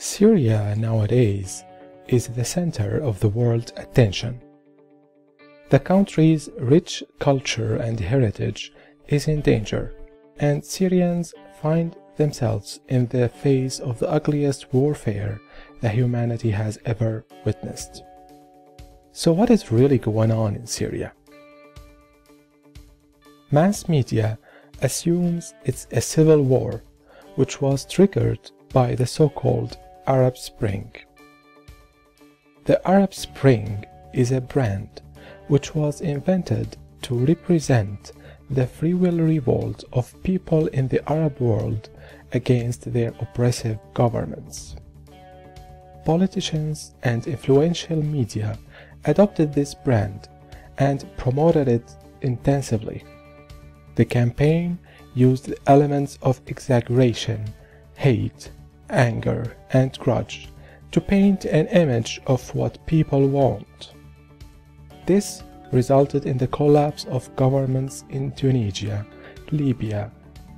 Syria nowadays is the center of the world's attention. The country's rich culture and heritage is in danger, and Syrians find themselves in the face of the ugliest warfare that humanity has ever witnessed. So what is really going on in Syria? Mass media assumes it's a civil war, which was triggered by the so-called Arab Spring. The Arab Spring is a brand which was invented to represent the free will revolt of people in the Arab world against their oppressive governments. Politicians and influential media adopted this brand and promoted it intensively. The campaign used elements of exaggeration, hate, anger, and grudge to paint an image of what people want. This resulted in the collapse of governments in Tunisia, Libya,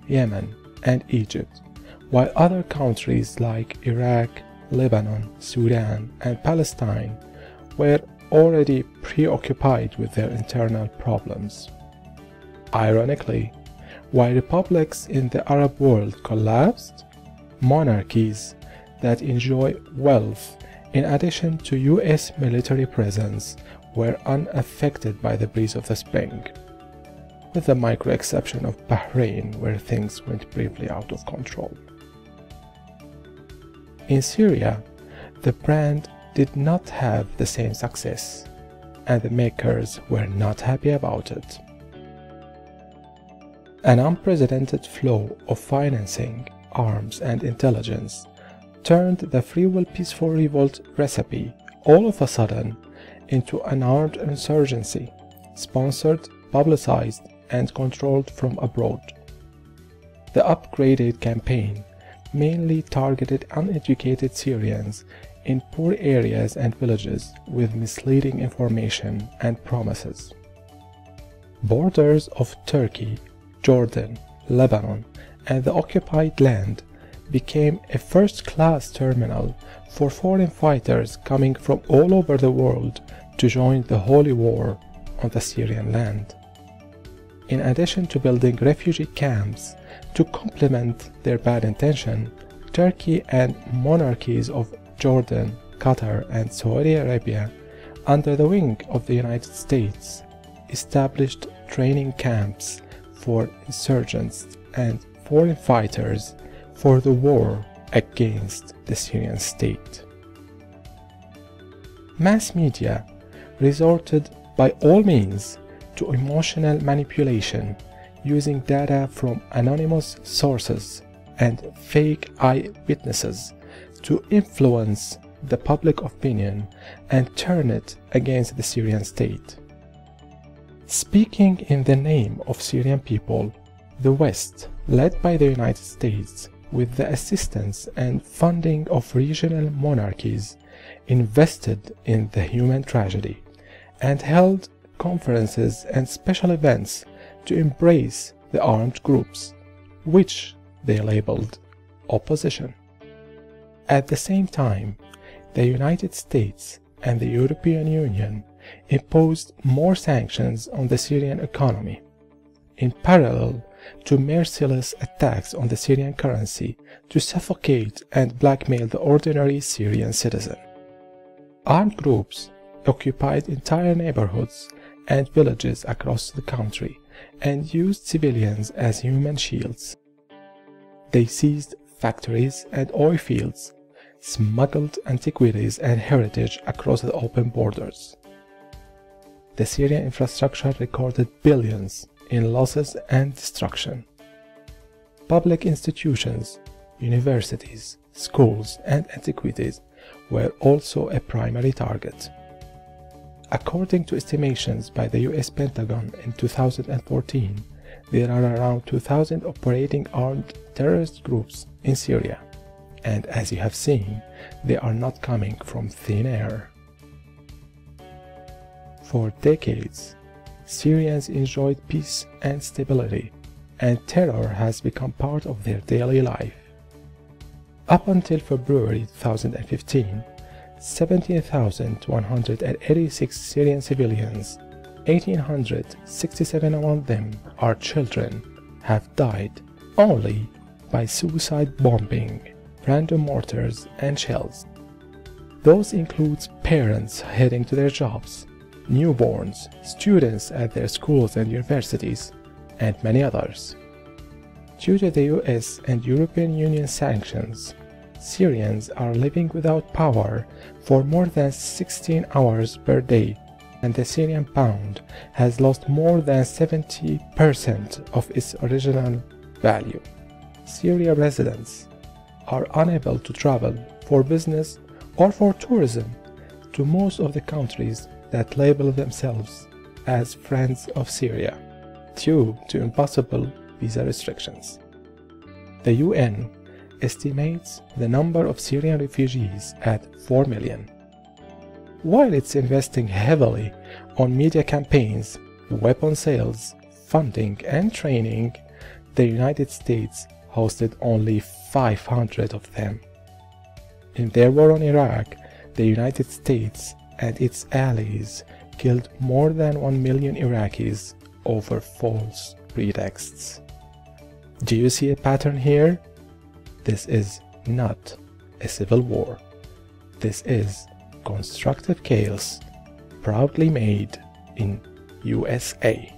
Yemen, and Egypt, while other countries like Iraq, Lebanon, Sudan, and Palestine were already preoccupied with their internal problems. Ironically, while republics in the Arab world collapsed, monarchies that enjoy wealth in addition to US military presence were unaffected by the breeze of the spring, with the micro exception of Bahrain, where things went briefly out of control. In Syria, the brand did not have the same success, and the makers were not happy about it. An unprecedented flow of financing, arms, and intelligence turned the free will peaceful revolt recipe all of a sudden into an armed insurgency, sponsored, publicized, and controlled from abroad. The upgraded campaign mainly targeted uneducated Syrians in poor areas and villages with misleading information and promises. Borders of Turkey, Jordan, Lebanon, and the occupied land became a first-class terminal for foreign fighters coming from all over the world to join the holy war on the Syrian land. In addition to building refugee camps to complement their bad intention, Turkey and monarchies of Jordan, Qatar, and Saudi Arabia, under the wing of the United States, established training camps for insurgents and foreign fighters for the war against the Syrian state. Mass media resorted by all means to emotional manipulation using data from anonymous sources and fake eyewitnesses to influence the public opinion and turn it against the Syrian state. Speaking in the name of Syrian people, the West, led by the United States, with the assistance and funding of regional monarchies, invested in the human tragedy and held conferences and special events to embrace the armed groups, which they labeled opposition. At the same time, the United States and the European Union imposed more sanctions on the Syrian economy, in parallel to merciless attacks on the Syrian currency to suffocate and blackmail the ordinary Syrian citizen. Armed groups occupied entire neighborhoods and villages across the country and used civilians as human shields. They seized factories and oil fields, smuggled antiquities and heritage across the open borders. The Syrian infrastructure recorded billions in losses and destruction. Public institutions, universities, schools, and antiquities were also a primary target. According to estimations by the US Pentagon in 2014, there are around 2,000 operating armed terrorist groups in Syria, and as you have seen, they are not coming from thin air. For decades, Syrians enjoyed peace and stability, and terror has become part of their daily life. Up until February 2015, 17,186 Syrian civilians, 1,867 among them are children, have died only by suicide bombing, random mortars and shells. Those include parents heading to their jobs, newborns, students at their schools and universities, and many others. Due to the US and European Union sanctions, Syrians are living without power for more than 16 hours per day, and the Syrian pound has lost more than 70% of its original value. Syria residents are unable to travel for business or for tourism to most of the countries that label themselves as friends of Syria due to impossible visa restrictions. The UN estimates the number of Syrian refugees at 4 million. While it's investing heavily on media campaigns, weapon sales, funding and training, the United States hosted only 500 of them. In their war on Iraq, the United States and its allies killed more than 1 million Iraqis over false pretexts. Do you see a pattern here? This is not a civil war. This is constructive chaos, proudly made in USA.